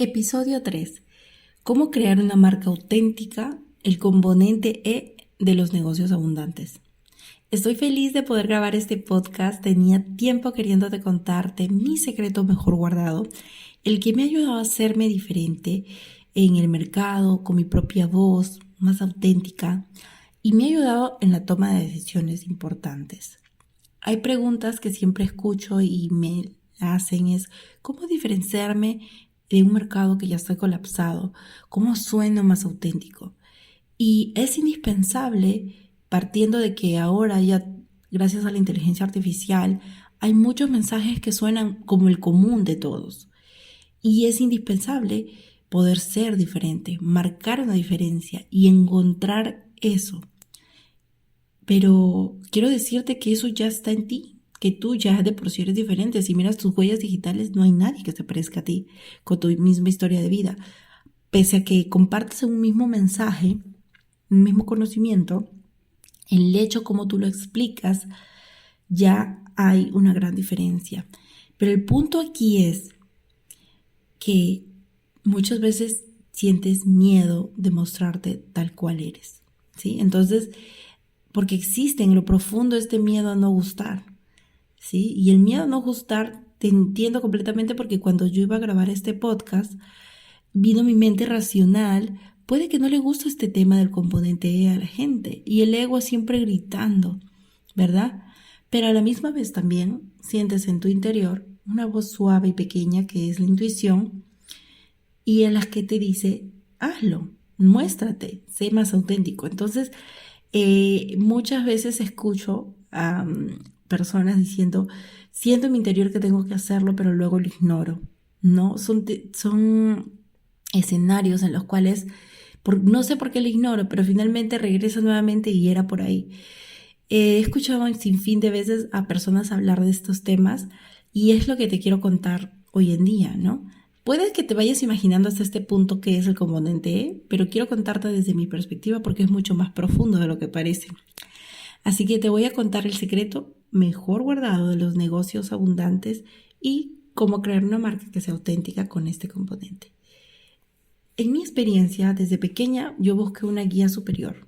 Episodio 3. ¿Cómo crear una marca auténtica? El componente E de los negocios abundantes. Estoy feliz de poder grabar este podcast. Tenía tiempo queriéndote contarte mi secreto mejor guardado, el que me ha ayudado a hacerme diferente en el mercado, con mi propia voz, más auténtica, y me ha ayudado en la toma de decisiones importantes. Hay preguntas que siempre escucho y me hacen es ¿cómo diferenciarme de un mercado que ya está colapsado? ¿Cómo sueno más auténtico? Y es indispensable, partiendo de que ahora ya, gracias a la inteligencia artificial, hay muchos mensajes que suenan como el común de todos. Y es indispensable poder ser diferente, marcar una diferencia y encontrar eso. Pero quiero decirte que eso ya está en ti, que tú ya de por sí eres diferente. Si miras tus huellas digitales, no hay nadie que se parezca a ti con tu misma historia de vida. Pese a que compartes un mismo mensaje, un mismo conocimiento, el hecho como tú lo explicas, ya hay una gran diferencia. Pero el punto aquí es que muchas veces sientes miedo de mostrarte tal cual eres, ¿sí? Entonces, porque existe en lo profundo este miedo a no gustar, ¿sí? Y el miedo a no gustar te entiendo completamente porque cuando yo iba a grabar este podcast, vino mi mente racional, puede que no le guste este tema del componente E a la gente y el ego siempre gritando, ¿verdad? Pero a la misma vez también sientes en tu interior una voz suave y pequeña que es la intuición y en la que te dice, hazlo, muéstrate, sé más auténtico. Entonces, muchas veces escucho a personas diciendo, siento en mi interior que tengo que hacerlo, pero luego lo ignoro, ¿no? Son escenarios en los cuales no sé por qué lo ignoro, pero finalmente regresa nuevamente y era por ahí. He escuchado un sinfín de veces a personas hablar de estos temas y es lo que te quiero contar hoy en día, ¿no? Puede que te vayas imaginando hasta este punto que es el componente E, pero quiero contarte desde mi perspectiva porque es mucho más profundo de lo que parece. Así que te voy a contar el secreto mejor guardado de los negocios abundantes y cómo crear una marca que sea auténtica con este componente. En mi experiencia, desde pequeña, yo busqué una guía superior.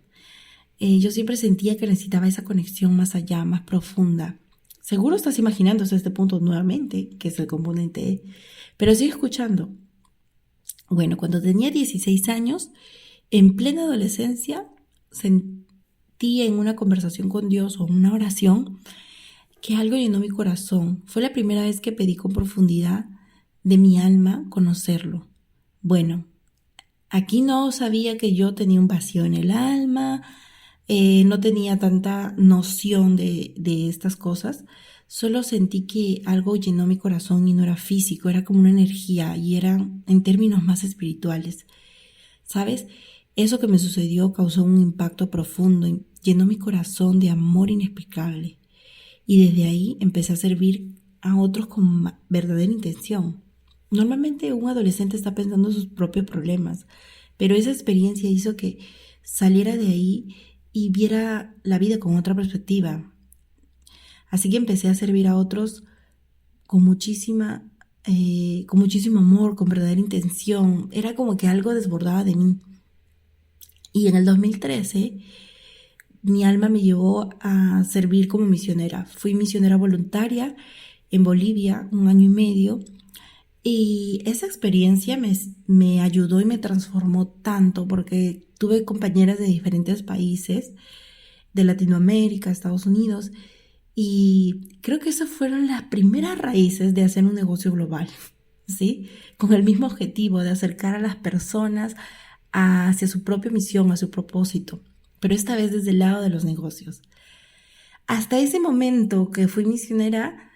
Yo siempre sentía que necesitaba esa conexión más allá, más profunda. Seguro estás imaginándose este punto nuevamente, que es el componente E, pero sigue escuchando. Bueno, cuando tenía 16 años, en plena adolescencia, sentí en una conversación con Dios o una oración que algo llenó mi corazón. Fue la primera vez que pedí con profundidad de mi alma conocerlo. Bueno, aquí no sabía que yo tenía un vacío en el alma, no tenía tanta noción de estas cosas, solo sentí que algo llenó mi corazón y no era físico, era como una energía y era en términos más espirituales. ¿Sabes? Eso que me sucedió causó un impacto profundo, llenó mi corazón de amor inexplicable y desde ahí empecé a servir a otros con verdadera intención. Normalmente un adolescente está pensando en sus propios problemas, pero esa experiencia hizo que saliera de ahí y viera la vida con otra perspectiva. Así que empecé a servir a otros con con muchísimo amor, con verdadera intención. Era como que algo desbordaba de mí. Y en el 2013, mi alma me llevó a servir como misionera. Fui misionera voluntaria en Bolivia 1 año y medio. Y esa experiencia me ayudó y me transformó tanto porque tuve compañeras de diferentes países, de Latinoamérica, Estados Unidos, y creo que esas fueron las primeras raíces de hacer un negocio global, ¿sí? Con el mismo objetivo de acercar a las personas hacia su propia misión, a su propósito, pero esta vez desde el lado de los negocios. Hasta ese momento que fui misionera,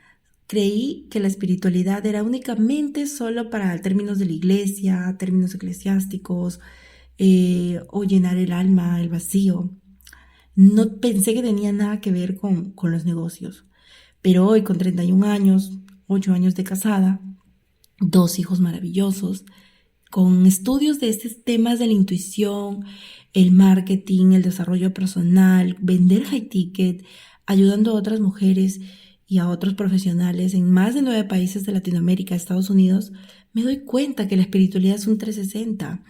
creí que la espiritualidad era únicamente solo para términos de la iglesia, términos eclesiásticos, o llenar el alma, el vacío. No pensé que tenía nada que ver con los negocios. Pero hoy, con 31 años, 8 años de casada, 2 hijos maravillosos, con estudios de estos temas de la intuición, el marketing, el desarrollo personal, vender high ticket, ayudando a otras mujeres y a otros profesionales en más de 9 países de Latinoamérica, Estados Unidos, me doy cuenta que la espiritualidad es un 360,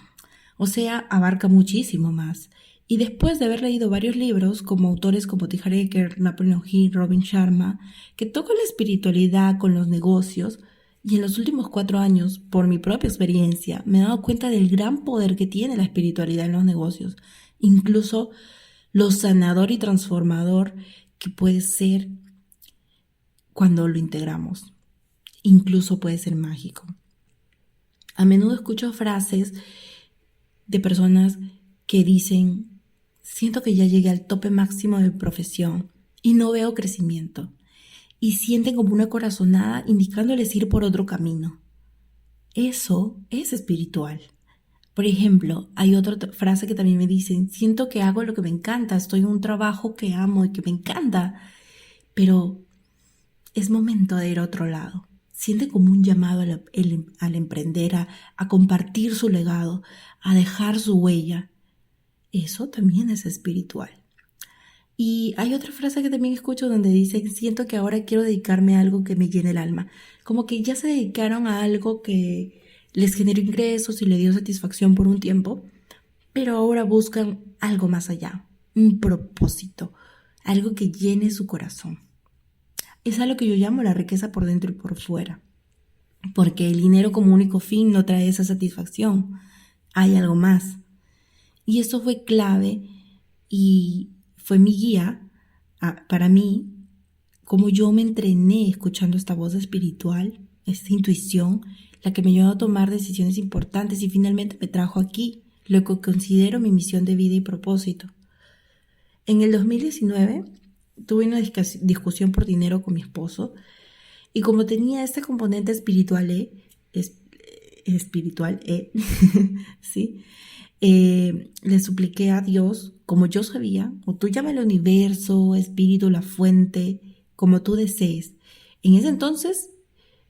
o sea, abarca muchísimo más. Y después de haber leído varios libros, como autores como T. Harv Eker, Napoleon Hill, Robin Sharma, que tocan la espiritualidad con los negocios, y en los últimos 4 años, por mi propia experiencia, me he dado cuenta del gran poder que tiene la espiritualidad en los negocios, incluso lo sanador y transformador que puede ser cuando lo integramos. Incluso puede ser mágico. A menudo escucho frases de personas que dicen: siento que ya llegué al tope máximo de mi profesión y no veo crecimiento. Y sienten como una corazonada indicándoles ir por otro camino. Eso es espiritual. Por ejemplo, hay otra frase que también me dicen: siento que hago lo que me encanta, estoy en un trabajo que amo y que me encanta, pero es momento de ir a otro lado. Siente como un llamado al emprender, a compartir su legado, a dejar su huella. Eso también es espiritual. Y hay otra frase que también escucho donde dicen: siento que ahora quiero dedicarme a algo que me llene el alma. Como que ya se dedicaron a algo que les generó ingresos y les dio satisfacción por un tiempo, pero ahora buscan algo más allá, un propósito, algo que llene su corazón. Es algo que yo llamo la riqueza por dentro y por fuera, porque el dinero como único fin no trae esa satisfacción, hay algo más. Y esto fue clave y fue mi guía para mí, como yo me entrené escuchando esta voz espiritual, esta intuición, la que me ayudó a tomar decisiones importantes y finalmente me trajo aquí, lo que considero mi misión de vida y propósito. En el 2019 tuve una discusión por dinero con mi esposo y como tenía este componente espiritual, ¿sí? Le supliqué a Dios, como yo sabía, o tú llama al universo, espíritu, la fuente, como tú desees. En ese entonces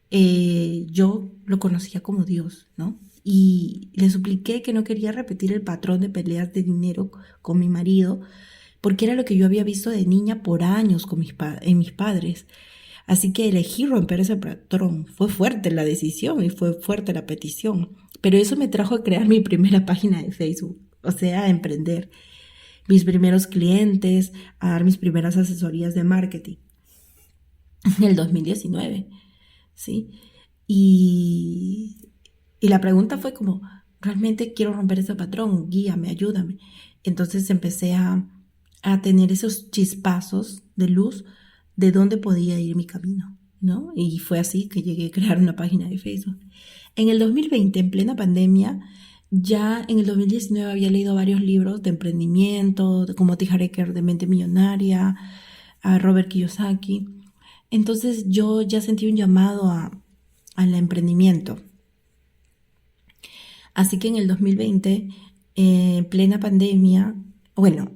yo lo conocía como Dios, ¿no? Y le supliqué que no quería repetir el patrón de peleas de dinero con mi marido, porque era lo que yo había visto de niña por años en mis padres. Así que elegí romper ese patrón. Fue fuerte la decisión y fue fuerte la petición. Pero eso me trajo a crear mi primera página de Facebook, o sea, a emprender, mis primeros clientes, a dar mis primeras asesorías de marketing en el 2019, ¿sí? Y la pregunta fue como: realmente quiero romper ese patrón, guíame, ayúdame. Entonces empecé a tener esos chispazos de luz de dónde podía ir mi camino, ¿no? Y fue así que llegué a crear una página de Facebook. En el 2020, en plena pandemia, ya en el 2019 había leído varios libros de emprendimiento, como T. Harv Eker de Mente Millonaria, a Robert Kiyosaki. Entonces yo ya sentí un llamado al emprendimiento. Así que en el 2020, en plena pandemia, bueno,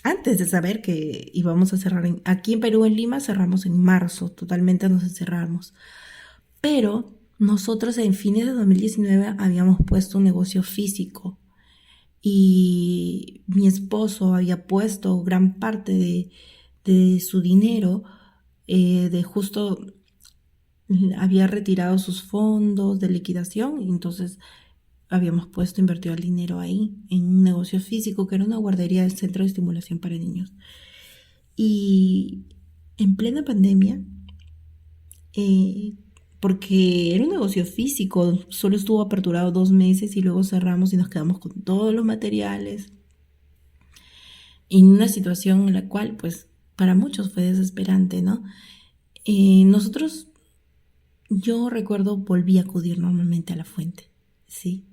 antes de saber que íbamos a cerrar, aquí en Perú, en Lima, cerramos en marzo, totalmente nos encerramos. Pero nosotros en fines de 2019 habíamos puesto un negocio físico y mi esposo había puesto gran parte de su dinero, de justo había retirado sus fondos de liquidación y entonces habíamos invertido el dinero ahí en un negocio físico que era una guardería del centro de estimulación para niños. Y en plena pandemia, porque era un negocio físico, solo estuvo aperturado 2 meses y luego cerramos y nos quedamos con todos los materiales. En una situación en la cual, pues, para muchos fue desesperante, ¿no? Yo recuerdo, volví a acudir normalmente a la fuente, ¿sí?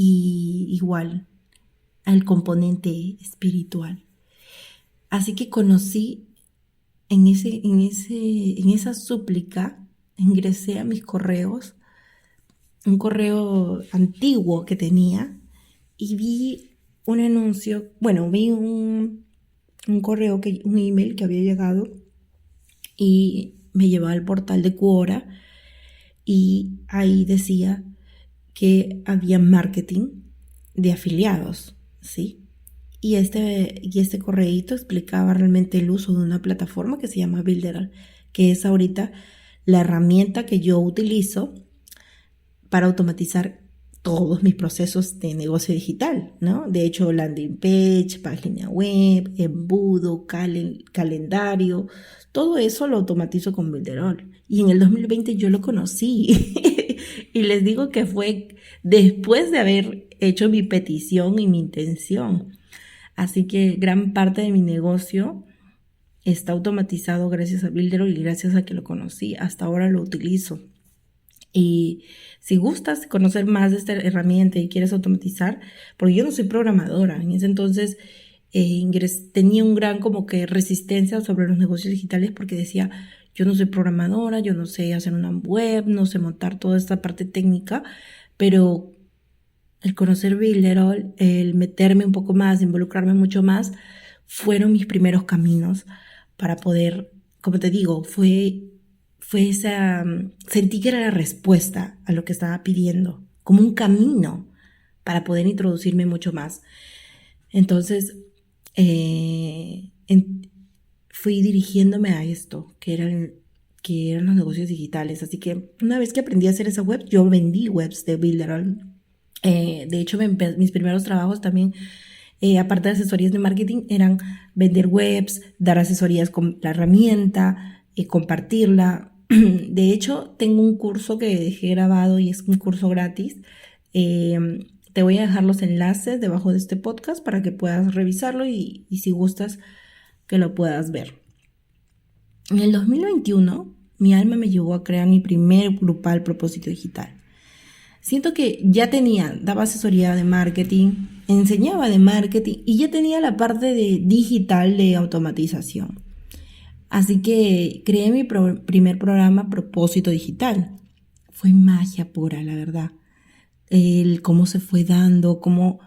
Y igual al componente espiritual. Así que conocí en esa súplica, ingresé a mis correos, un correo antiguo que tenía, y vi un anuncio, vi un correo, un email que había llegado y me llevaba al portal de Quora y ahí decía que había marketing de afiliados, ¿sí? Y este correíto explicaba realmente el uso de una plataforma que se llama Builderall, que es ahorita la herramienta que yo utilizo para automatizar todos mis procesos de negocio digital, ¿no? De hecho, landing page, página web, embudo, calendario, todo eso lo automatizo con Builderall. Y en el 2020 yo lo conocí. Y les digo que fue después de haber hecho mi petición y mi intención. Así que gran parte de mi negocio está automatizado gracias a Builderall y gracias a que lo conocí. Hasta ahora lo utilizo. Y si gustas conocer más de esta herramienta y quieres automatizar, porque yo no soy programadora, en ese entonces tenía un gran como que resistencia sobre los negocios digitales porque decía, yo no soy programadora, yo no sé hacer una web, no sé montar toda esta parte técnica, pero el conocer Builderall, el meterme un poco más, involucrarme mucho más, fueron mis primeros caminos para poder, como te digo, fue esa, sentí que era la respuesta a lo que estaba pidiendo, como un camino para poder introducirme mucho más. Entonces, fui dirigiéndome a esto, que eran los negocios digitales. Así que una vez que aprendí a hacer esa web, yo vendí webs de Builderall. De hecho, mis primeros trabajos también, aparte de asesorías de marketing, eran vender webs, dar asesorías con la herramienta, compartirla. De hecho, tengo un curso que dejé grabado y es un curso gratis. Te voy a dejar los enlaces debajo de este podcast para que puedas revisarlo y si gustas que lo puedas ver. En el 2021, mi alma me llevó a crear mi primer grupal propósito digital. Siento que ya daba asesoría de marketing, enseñaba de marketing y ya tenía la parte de digital de automatización. Así que creé mi primer programa Propósito Digital. Fue magia pura, la verdad. Cómo se fue dando, cómo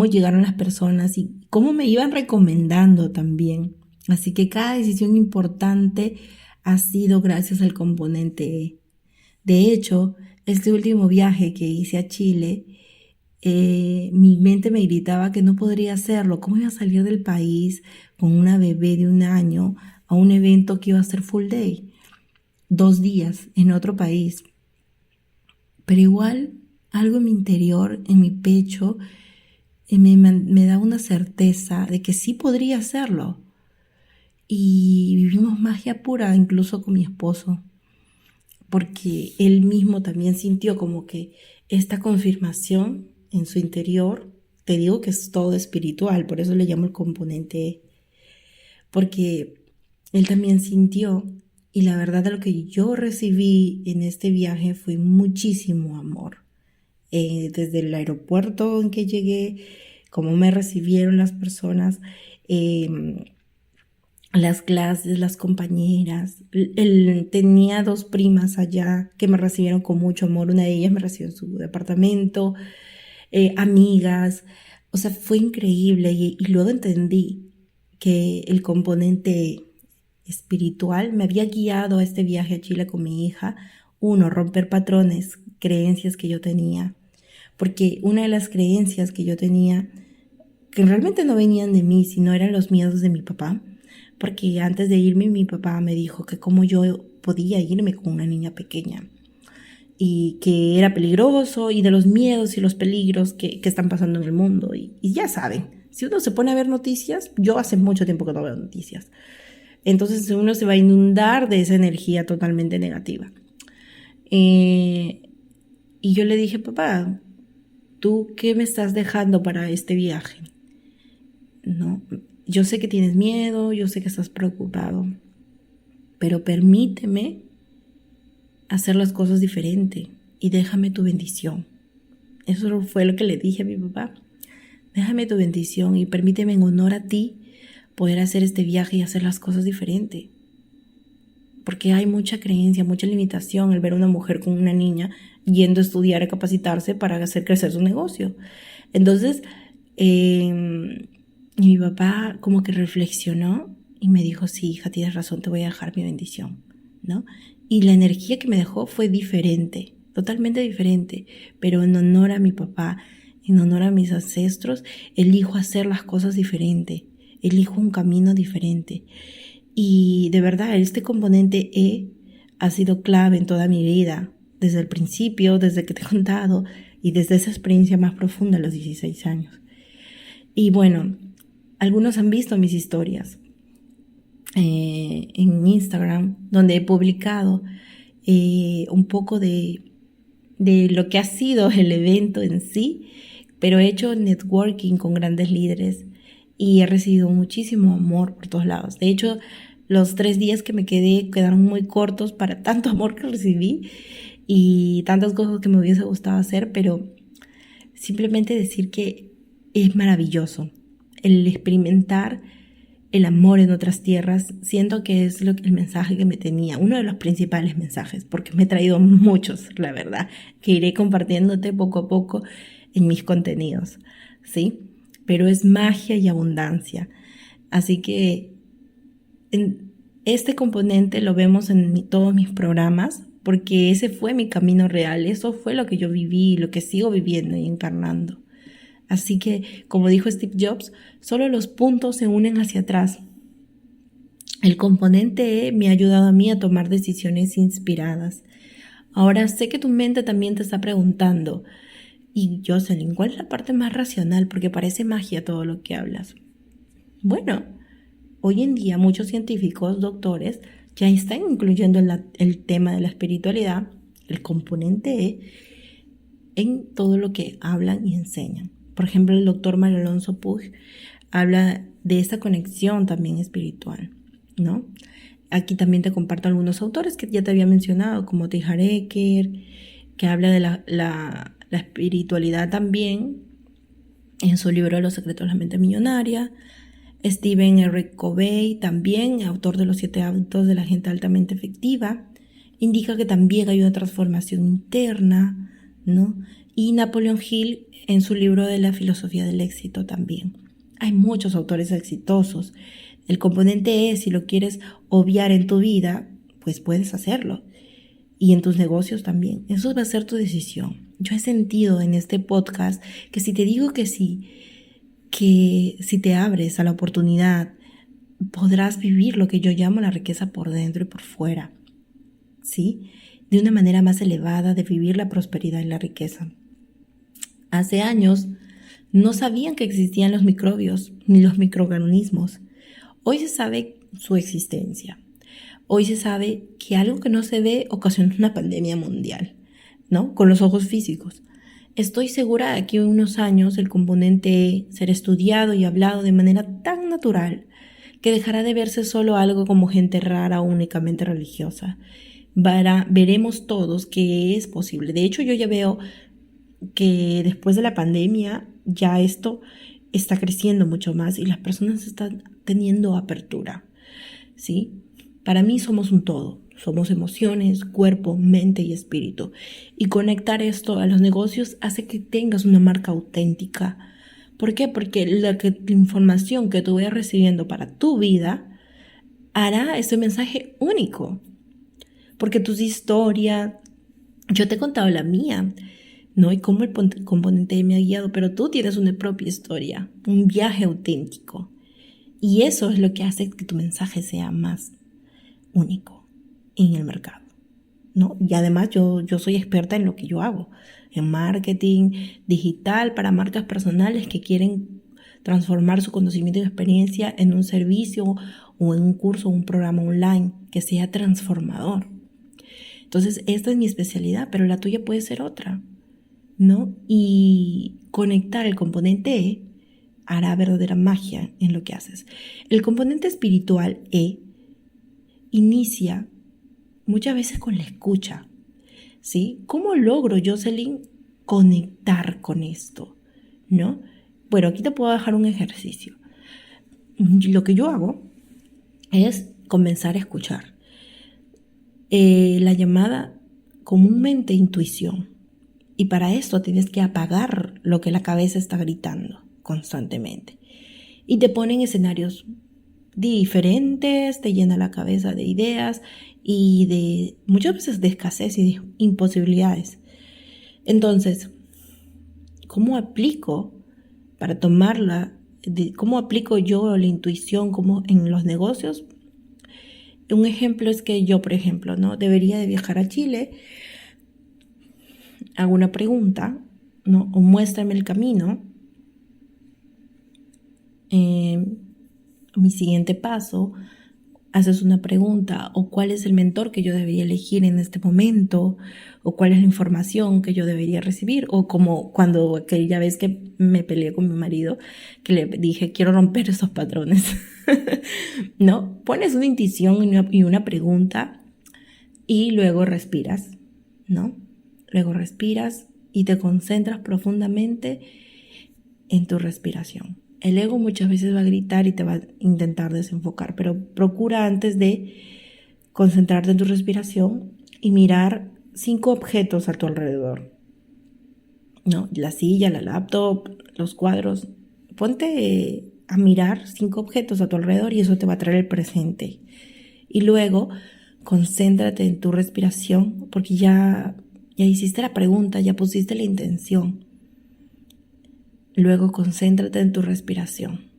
llegaron las personas y cómo me iban recomendando también. Así que cada decisión importante ha sido gracias al componente E. De hecho, este último viaje que hice a Chile, mi mente me gritaba que no podría hacerlo. ¿Cómo iba a salir del país con una bebé de 1 año a un evento que iba a ser full day? 2 días en otro país. Pero igual, algo en mi interior, en mi pecho, me da una certeza de que sí podría hacerlo. Y vivimos magia pura incluso con mi esposo, porque él mismo también sintió como que esta confirmación en su interior. Te digo que es todo espiritual, por eso le llamo el componente E, porque él también sintió, y la verdad de lo que yo recibí en este viaje fue muchísimo amor. Desde el aeropuerto en que llegué, cómo me recibieron las personas, las clases, las compañeras. Él tenía 2 primas allá que me recibieron con mucho amor. Una de ellas me recibió en su departamento, amigas. O sea, fue increíble y luego entendí que el componente espiritual me había guiado a este viaje a Chile con mi hija. 1, romper patrones, creencias que yo tenía. Porque una de las creencias que yo tenía, que realmente no venían de mí, sino eran los miedos de mi papá, porque antes de irme mi papá me dijo que cómo yo podía irme con una niña pequeña y que era peligroso, y de los miedos y los peligros que están pasando en el mundo. Y ya saben, si uno se pone a ver noticias, yo hace mucho tiempo que no veo noticias, entonces uno se va a inundar de esa energía totalmente negativa. Y yo le dije, papá, ¿tú qué me estás dejando para este viaje? No, yo sé que tienes miedo, yo sé que estás preocupado, pero permíteme hacer las cosas diferente y déjame tu bendición. Eso fue lo que le dije a mi papá. Déjame tu bendición y permíteme en honor a ti poder hacer este viaje y hacer las cosas diferente. Porque hay mucha creencia, mucha limitación al ver a una mujer con una niña yendo a estudiar, a capacitarse para hacer crecer su negocio. Entonces, mi papá como que reflexionó y me dijo, sí, hija, tienes razón, te voy a dejar mi bendición, ¿no? Y la energía que me dejó fue diferente, totalmente diferente, pero en honor a mi papá, en honor a mis ancestros, elijo hacer las cosas diferente, elijo un camino diferente. Y de verdad, este componente E ha sido clave en toda mi vida. desde el principio, desde que te he contado y desde esa experiencia más profunda a los 16 años. Y bueno, algunos han visto mis historias en Instagram, donde he publicado un poco de lo que ha sido el evento en sí, pero he hecho networking con grandes líderes y he recibido muchísimo amor por todos lados. De hecho, los 3 días que me quedaron muy cortos para tanto amor que recibí y tantas cosas que me hubiese gustado hacer, pero simplemente decir que es maravilloso el experimentar el amor en otras tierras. Siento que es el mensaje que me tenía, uno de los principales mensajes, porque me he traído muchos, la verdad, que iré compartiéndote poco a poco en mis contenidos, ¿sí? Pero es magia y abundancia. Así que este componente lo vemos en todos mis programas, porque ese fue mi camino real, eso fue lo que yo viví, lo que sigo viviendo y encarnando. Así que, como dijo Steve Jobs, solo los puntos se unen hacia atrás. El componente E me ha ayudado a mí a tomar decisiones inspiradas. Ahora sé que tu mente también te está preguntando, y Jocelyn, ¿cuál es la parte más racional? Porque parece magia todo lo que hablas. Bueno, hoy en día muchos científicos, doctores, ya están incluyendo el tema de la espiritualidad, el componente E, en todo lo que hablan y enseñan. Por ejemplo, el doctor Mario Alonso Puig habla de esa conexión también espiritual, ¿no? Aquí también te comparto algunos autores que ya te había mencionado, como T. Harv Eker, que habla de la espiritualidad también en su libro Los secretos de la mente millonaria. Stephen R. Covey, también autor de Los 7 hábitos de la gente altamente efectiva, indica que también hay una transformación interna, ¿no? Y Napoleon Hill en su libro de la filosofía del éxito también. Hay muchos autores exitosos. El componente es, si lo quieres obviar en tu vida, pues puedes hacerlo. Y en tus negocios también. Eso va a ser tu decisión. Yo he sentido en este podcast que si te digo que sí, que si te abres a la oportunidad, podrás vivir lo que yo llamo la riqueza por dentro y por fuera, ¿sí? De una manera más elevada de vivir la prosperidad y la riqueza. Hace años no sabían que existían los microbios ni los microorganismos. Hoy se sabe su existencia. Hoy se sabe que algo que no se ve ocasionó una pandemia mundial, ¿no? Con los ojos físicos. Estoy segura de que en unos años el componente E será estudiado y hablado de manera tan natural que dejará de verse solo algo como gente rara o únicamente religiosa. Veremos todos que es posible. De hecho, yo ya veo que después de la pandemia ya esto está creciendo mucho más y las personas están teniendo apertura, ¿sí? Para mí somos un todo. Somos emociones, cuerpo, mente y espíritu. Y conectar esto a los negocios hace que tengas una marca auténtica. ¿Por qué? Porque la información que tú vayas recibiendo para tu vida hará ese mensaje único. Porque tus historias, yo te he contado la mía, ¿no? Y cómo el componente me ha guiado, pero tú tienes una propia historia, un viaje auténtico. Y eso es lo que hace que tu mensaje sea más único en el mercado, ¿no? Y además yo soy experta en lo que yo hago, en marketing digital para marcas personales que quieren transformar su conocimiento y experiencia en un servicio o en un curso o un programa online que sea transformador. Entonces, esta es mi especialidad, pero la tuya puede ser otra, ¿no? Y conectar el componente E hará verdadera magia en lo que haces. El componente espiritual E inicia muchas veces con la escucha, ¿sí? ¿Cómo logro, Jocelyn, conectar con esto? ¿No? Bueno, aquí te puedo dejar un ejercicio. Lo que yo hago es comenzar a escuchar. La llamada comúnmente intuición. Y para esto tienes que apagar lo que la cabeza está gritando constantemente. Y te ponen escenarios diferentes, te llena la cabeza de ideas y de muchas veces de escasez y de imposibilidades. Entonces, ¿cómo aplico para tomarla? ¿Cómo aplico yo la intuición como en los negocios? Un ejemplo es que yo, por ejemplo, ¿no? Debería de viajar a Chile hago una pregunta, ¿no? O muéstrame el camino. Mi siguiente paso, haces una pregunta, o cuál es el mentor que yo debería elegir en este momento, o cuál es la información que yo debería recibir, o como cuando aquella vez que me peleé con mi marido, que le dije, quiero romper esos patrones. ¿No? Pones una intuición y una pregunta y luego respiras, ¿no? Luego respiras y te concentras profundamente en tu respiración. El ego muchas veces va a gritar y te va a intentar desenfocar, pero procura antes de concentrarte en tu respiración y mirar 5 objetos a tu alrededor, ¿no? La silla, la laptop, los cuadros. Ponte a mirar 5 objetos a tu alrededor y eso te va a traer el presente. Y luego concéntrate en tu respiración porque ya hiciste la pregunta, ya pusiste la intención. Luego concéntrate en tu respiración.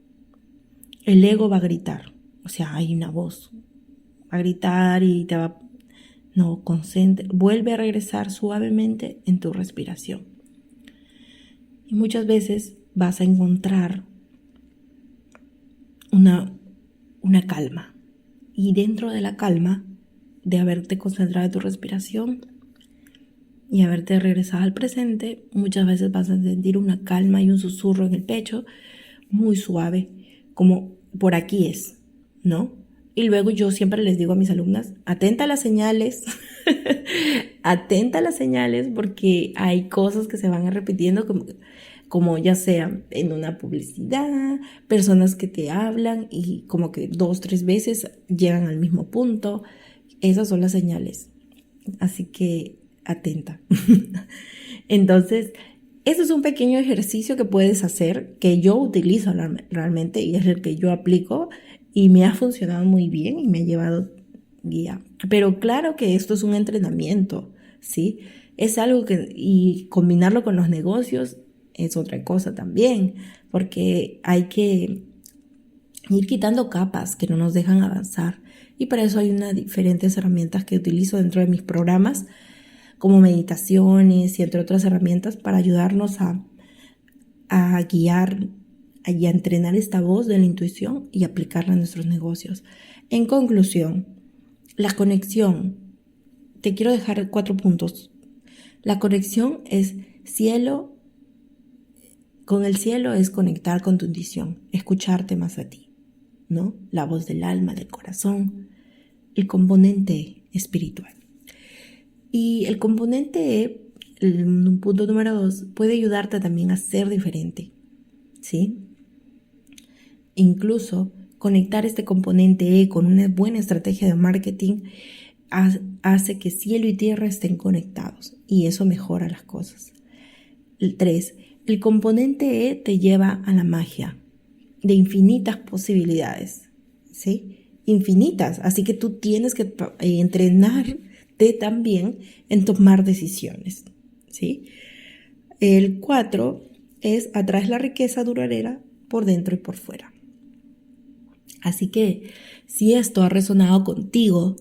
El ego va a gritar, o sea, hay una voz. Va a gritar y te va... No, vuelve a regresar suavemente en tu respiración. Y muchas veces vas a encontrar una calma. Y dentro de la calma, de haberte concentrado en tu respiración y haberte regresado al presente, muchas veces vas a sentir una calma y un susurro en el pecho muy suave, como por aquí es, ¿no? Y luego yo siempre les digo a mis alumnas, atenta a las señales, atenta a las señales porque hay cosas que se van repitiendo como ya sea en una publicidad, personas que te hablan y como que 2, 3 veces llegan al mismo punto. Esas son las señales. Así que atenta. Entonces, eso es un pequeño ejercicio que puedes hacer, que yo utilizo realmente y es el que yo aplico y me ha funcionado muy bien y me ha llevado guía. Pero claro que esto es un entrenamiento, ¿sí? Es algo y combinarlo con los negocios es otra cosa también, porque hay que ir quitando capas que no nos dejan avanzar. Y para eso hay diferentes herramientas que utilizo dentro de mis programas, como meditaciones y entre otras herramientas para ayudarnos a guiar y a entrenar esta voz de la intuición y aplicarla a nuestros negocios. En conclusión, la conexión. Te quiero dejar 4 puntos. La conexión es con el cielo es conectar con tu intuición, escucharte más a ti, ¿no? La voz del alma, del corazón, el componente espiritual. Y el componente un punto número 2, puede ayudarte también a ser diferente, ¿sí? Incluso conectar este componente E con una buena estrategia de marketing hace que cielo y tierra estén conectados y eso mejora las cosas. 3. El componente E te lleva a la magia de infinitas posibilidades, ¿sí? Infinitas, así que tú tienes que entrenarte también en tomar decisiones, ¿sí? El 4 es atraes la riqueza duradera por dentro y por fuera. Así que si esto ha resonado contigo,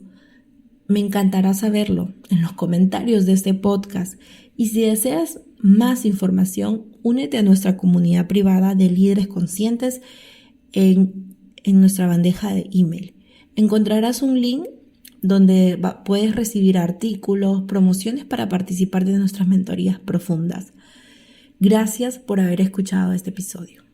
me encantará saberlo en los comentarios de este podcast. Y si deseas más información, únete a nuestra comunidad privada de líderes conscientes en nuestra bandeja de email. Encontrarás un link donde puedes recibir artículos, promociones para participar de nuestras mentorías profundas. Gracias por haber escuchado este episodio.